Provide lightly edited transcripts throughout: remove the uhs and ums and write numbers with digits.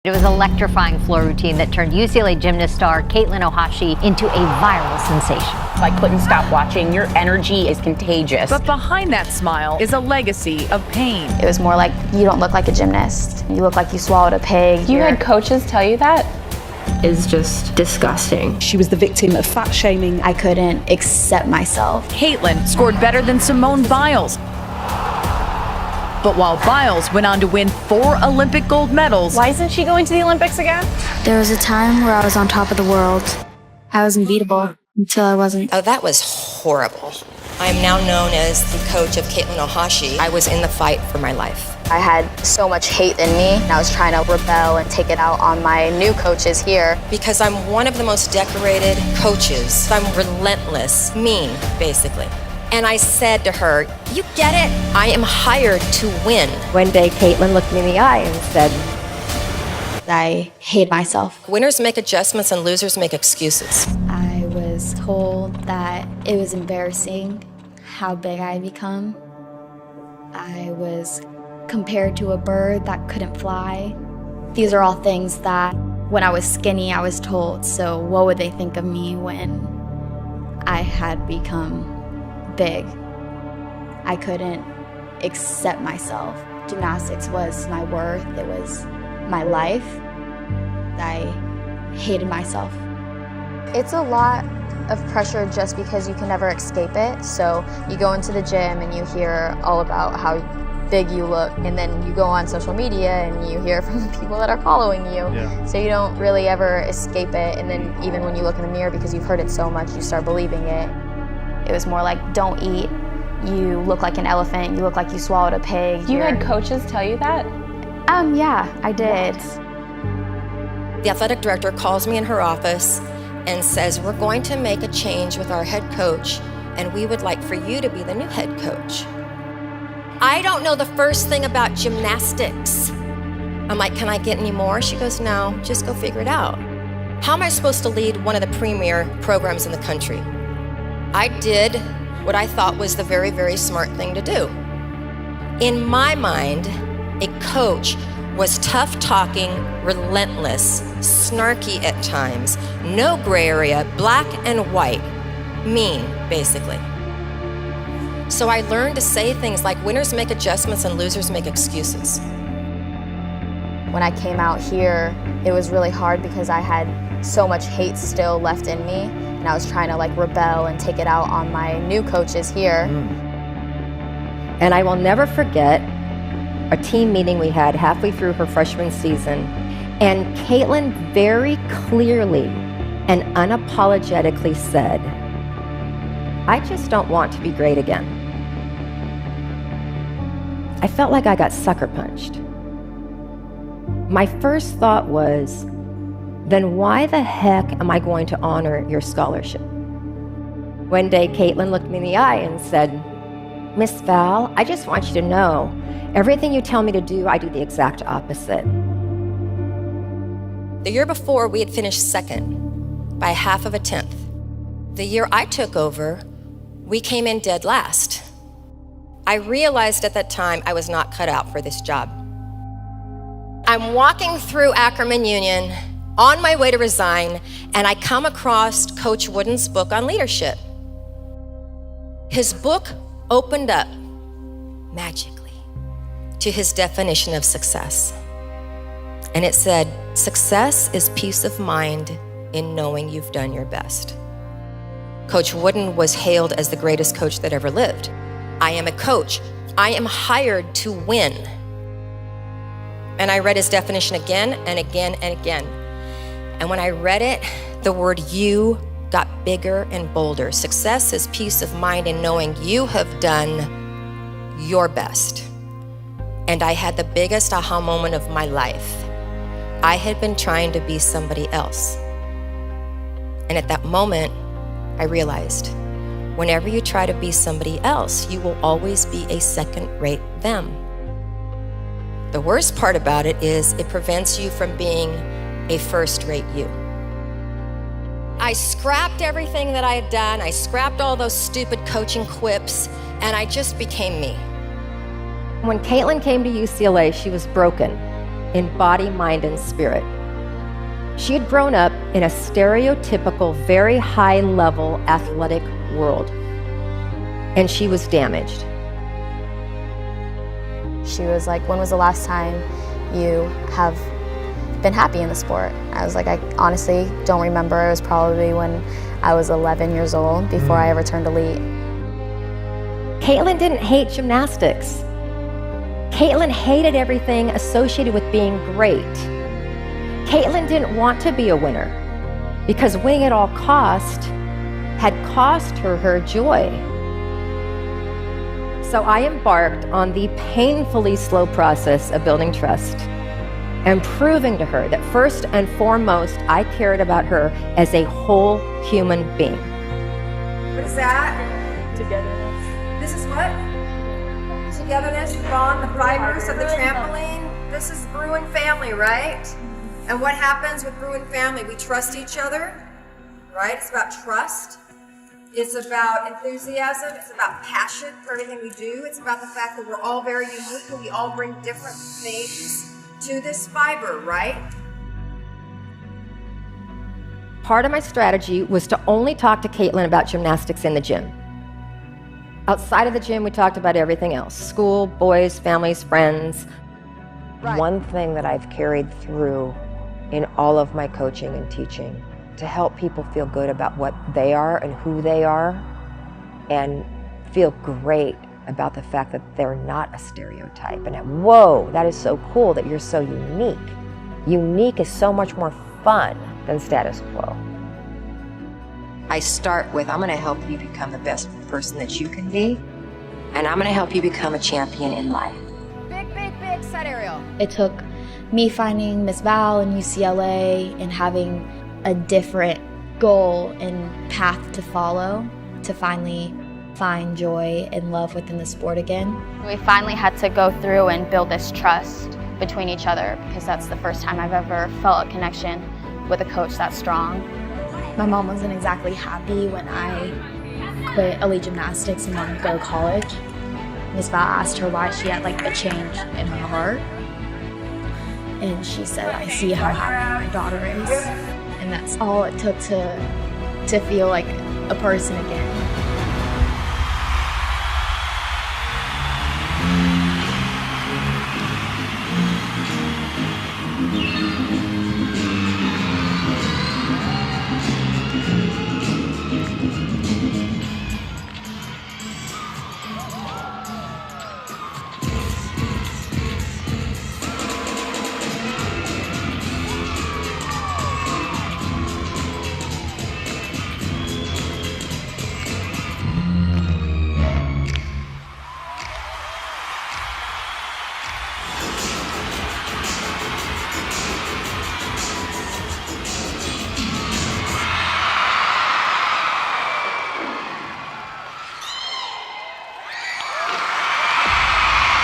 It was an electrifying floor routine that turned UCLA gymnast star Caitlin Owohashie into a viral sensation. I couldn't stop watching. Your energy is contagious. But behind that smile is a legacy of pain. It was more like, you don't look like a gymnast. You look like you swallowed a pig. You had coaches tell you that? Is just disgusting. She was the victim of fat shaming. I couldn't accept myself. Caitlin scored better than Simone Biles. But while Biles went on to win 4 Olympic gold medals. Why isn't she going to the Olympics again? There was a time where I was on top of the world. I was unbeatable until I wasn't. Oh, that was horrible. I am now known as the coach of Caitlin Owohashie. I was in the fight for my life. I had so much hate in me, and I was trying to rebel and take it out on my new coaches here. Because I'm one of the most decorated coaches. I'm relentless, mean, basically. And I said to her, you get it? I am hired to win. One day, Caitlin looked me in the eye and said, I hate myself. Winners make adjustments and losers make excuses. I was told that it was embarrassing how big I had become. I was compared to a bird that couldn't fly. These are all things that when I was skinny, I was told. So what would they think of me when I had become big? I couldn't accept myself. Gymnastics was my worth. It was my life. I hated myself. It's a lot of pressure just because you can never escape it. So you go into the gym and you hear all about how big you look, and then you go on social media and you hear from the people that are following you. Yeah. So you don't really ever escape it, and then even when you look in the mirror, because you've heard it so much, you start believing it. It was more like, don't eat, you look like an elephant, you look like you swallowed a pig. You had coaches tell you that? Yeah, I did. What? The athletic director calls me in her office and says, we're going to make a change with our head coach, and we would like for you to be the new head coach. I don't know the first thing about gymnastics. I'm like, can I get any more? She goes, no, just go figure it out. How am I supposed to lead one of the premier programs in the country? I did what I thought was the very, very smart thing to do. In my mind, a coach was tough-talking, relentless, snarky at times, no gray area, black and white, mean, basically. So I learned to say things like, winners make adjustments and losers make excuses. When I came out here, it was really hard because I had so much hate still left in me, and I was trying to rebel and take it out on my new coaches here. And I will never forget a team meeting we had halfway through her freshman season, and Caitlin very clearly and unapologetically said, I just don't want to be great again. I felt like I got sucker punched. My first thought was, then why the heck am I going to honor your scholarship? One day, Caitlin looked me in the eye and said, Miss Val, I just want you to know, everything you tell me to do, I do the exact opposite. The year before, we had finished second by 0.5 The year I took over, we came in dead last. I realized at that time I was not cut out for this job. I'm walking through Ackerman Union on my way to resign, and I come across Coach Wooden's book on leadership. His book opened up magically to his definition of success. And it said, success is peace of mind in knowing you've done your best. Coach Wooden was hailed as the greatest coach that ever lived. I am a coach. I am hired to win. And I read his definition again and again and again. And when I read it, the word you got bigger and bolder. Success is peace of mind in knowing you have done your best. And I had the biggest aha moment of my life. I had been trying to be somebody else. And at that moment, I realized, whenever you try to be somebody else, you will always be a second-rate them. The worst part about it is it prevents you from being a first-rate you. I scrapped everything that I had done. I scrapped all those stupid coaching quips, and I just became me. When Caitlin came to UCLA, she was broken. in body, mind, and spirit. She had grown up in a stereotypical, very high-level athletic world, and she was damaged. She was like, when was the last time you have been happy in the sport? I was like, I honestly don't remember. It was probably when I was 11 years old before I ever turned elite. Caitlin didn't hate gymnastics. Caitlin hated everything associated with being great. Caitlin didn't want to be a winner because winning at all cost had cost her her joy. So I embarked on the painfully slow process of building trust and proving to her that first and foremost, I cared about her as a whole human being. What is that? Togetherness. This is what? Togetherness, bond, the fibers of the trampoline. This is Bruin family, right? And what happens with Bruin family? We trust each other, right? It's about trust. It's about enthusiasm. It's about passion for everything we do. It's about the fact that we're all very unique and we all bring different things to this fiber, right? Part of my strategy was to only talk to Caitlin about gymnastics in the gym. Outside of the gym, we talked about everything else: school, boys, families, friends. One thing that I've carried through in all of my coaching and teaching to help people feel good about what they are and who they are, and feel great about the fact that they're not a stereotype. And whoa, that is so cool that you're so unique. Unique is so much more fun than status quo. I start with, I'm gonna help you become the best person that you can be, and I'm gonna help you become a champion in life. Big, big, big set aerial. It took me finding Miss Val in UCLA and having a different goal and path to follow to finally find joy and love within the sport again. We finally had to go through and build this trust between each other, because that's the first time I've ever felt a connection with a coach that strong. My mom wasn't exactly happy when I quit elite gymnastics and wanted to go to college. Miss Val asked her why she had like a change in her heart. And she said, I see how happy my daughter is. And that's all it took to feel like a person again.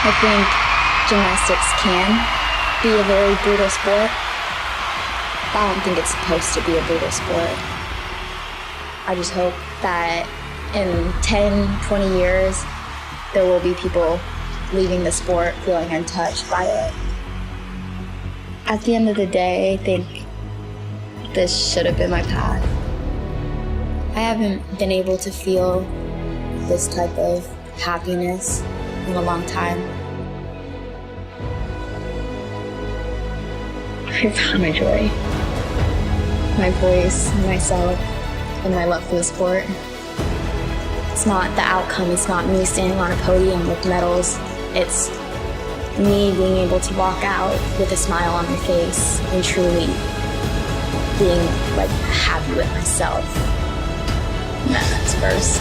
I think gymnastics can be a very brutal sport, but I don't think it's supposed to be a brutal sport. I just hope that in 10, 20 years, there will be people leaving the sport feeling untouched by it. At the end of the day, I think this should have been my path. I haven't been able to feel this type of happiness in a long time. I found my joy, my voice, myself, and my love for the sport. It's not the outcome, it's not me standing on a podium with medals. It's me being able to walk out with a smile on my face and truly being like happy with myself. And that's first.